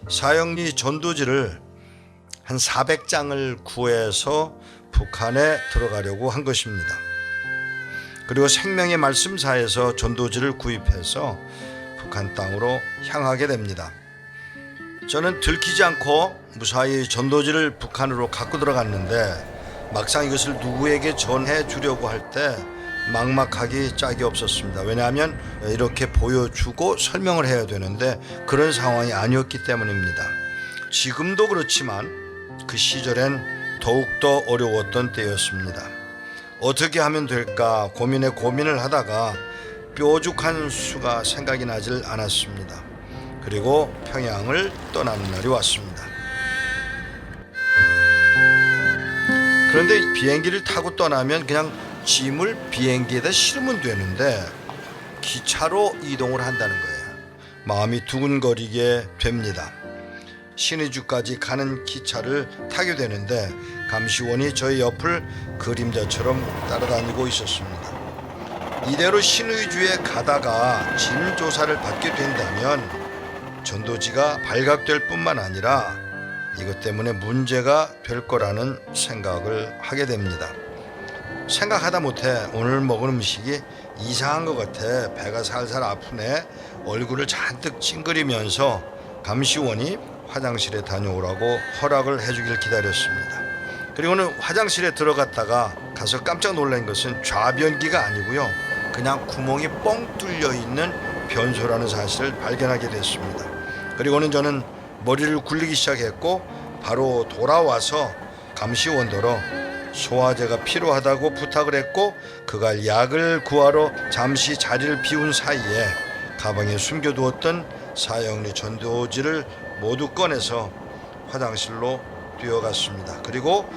사형리 전도지를 한 400장을 구해서 북한에 들어가려고 한 것입니다. 그리고 생명의 말씀사에서 전도지를 구입해서 북한 땅으로 향하게 됩니다. 저는 들키지 않고 무사히 전도지를 북한으로 갖고 들어갔는데 막상 이것을 누구에게 전해 주려고 할 때 막막하기 짝이 없었습니다. 왜냐하면 이렇게 보여주고 설명을 해야 되는데 그런 상황이 아니었기 때문입니다. 지금도 그렇지만 그 시절엔 더욱더 어려웠던 때였습니다. 어떻게 하면 될까 고민을 하다가 뾰족한 수가 생각이 나질 않았습니다. 그리고 평양을 떠나는 날이 왔습니다. 그런데 비행기를 타고 떠나면 그냥 짐을 비행기에다 실으면 되는데 기차로 이동을 한다는 거예요. 마음이 두근거리게 됩니다. 신의주까지 가는 기차를 타게 되는데 감시원이 저희 옆을 그림자처럼 따라다니고 있었습니다. 이대로 신의주에 가다가 짐 조사를 받게 된다면 전도지가 발각될 뿐만 아니라 이것 때문에 문제가 될 거라는 생각을 하게 됩니다. 생각하다 못해 오늘 먹은 음식이 이상한 것 같아 배가 살살 아프네. 얼굴을 잔뜩 찡그리면서 감시원이 화장실에 다녀오라고 허락을 해주길 기다렸습니다. 그리고는 화장실에 들어갔다가 가서 깜짝 놀란 것은 좌변기가 아니고요, 그냥 구멍이 뻥 뚫려 있는 변소라는 사실을 발견하게 됐습니다. 그리고는 저는 머리를 굴리기 시작했고 바로 돌아와서 감시원더러 소화제가 필요하다고 부탁을 했고 그갈 약을 구하러 잠시 자리를 비운 사이에 가방에 숨겨두었던 사형리 전도지를 모두 꺼내서 화장실로 뛰어갔습니다. 그리고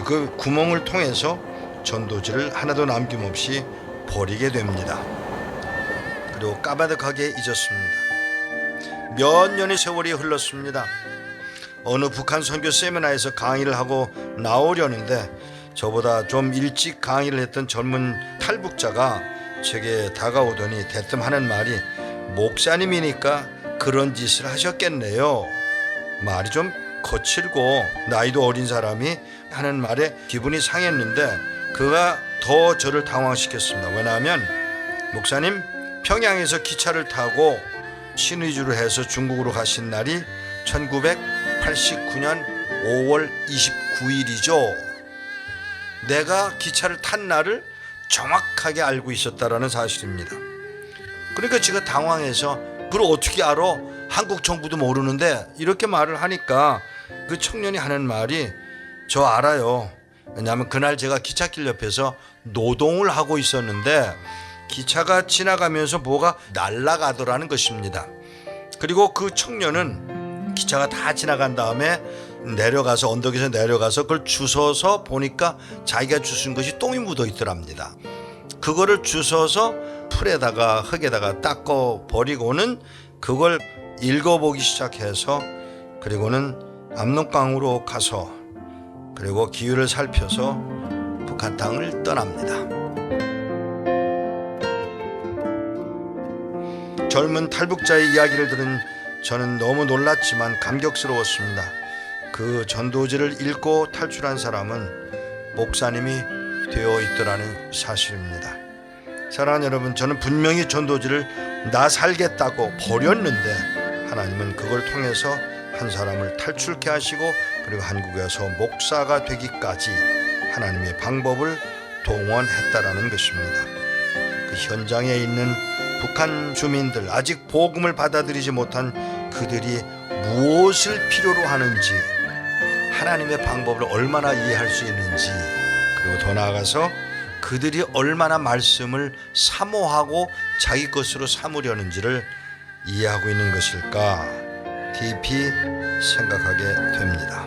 그 구멍을 통해서 전도지를 하나도 남김없이 버리게 됩니다. 그리고 까마득하게 잊었습니다. 몇 년의 세월이 흘렀습니다. 어느 북한 선교 세미나에서 강의를 하고 나오려는데 저보다 좀 일찍 강의를 했던 젊은 탈북자가 제게 다가오더니 대뜸 하는 말이 목사님이니까 그런 짓을 하셨겠네요. 말이 좀 거칠고 나이도 어린 사람이 하는 말에 기분이 상했는데 그가 더 저를 당황시켰습니다. 왜냐하면 목사님 평양에서 기차를 타고 신의주를 해서 중국으로 가신 날이 1989년 5월 29일이죠. 내가 기차를 탄 날을 정확하게 알고 있었다라는 사실입니다. 그러니까 제가 당황해서 그걸 어떻게 알아? 한국 정부도 모르는데 이렇게 말을 하니까 그 청년이 하는 말이 저 알아요. 왜냐하면 그날 제가 기찻길 옆에서 노동을 하고 있었는데 기차가 지나가면서 뭐가 날아가더라는 것입니다. 그리고 그 청년은 기차가 다 지나간 다음에 내려가서 언덕에서 내려가서 그걸 주워서 보니까 자기가 주운 것이 똥이 묻어 있더랍니다. 그거를 주워서 풀에다가 흙에다가 닦아 버리고는 그걸 읽어보기 시작해서 그리고는 압록강으로 가서 그리고 기후를 살펴서 북한 땅을 떠납니다. 젊은 탈북자의 이야기를 들은 저는 너무 놀랐지만 감격스러웠습니다. 그 전도지를 읽고 탈출한 사람은 목사님이 되어 있더라는 사실입니다. 사랑하는 여러분, 저는 분명히 전도지를 나 살겠다고 버렸는데 하나님은 그걸 통해서 한 사람을 탈출케 하시고 그리고 한국에서 목사가 되기까지 하나님의 방법을 동원했다라는 것입니다. 그 현장에 있는 북한 주민들, 아직 복음을 받아들이지 못한 그들이 무엇을 필요로 하는지, 하나님의 방법을 얼마나 이해할 수 있는지, 그리고 더 나아가서 그들이 얼마나 말씀을 사모하고 자기 것으로 삼으려는지를 이해하고 있는 것일까 깊이 생각하게 됩니다.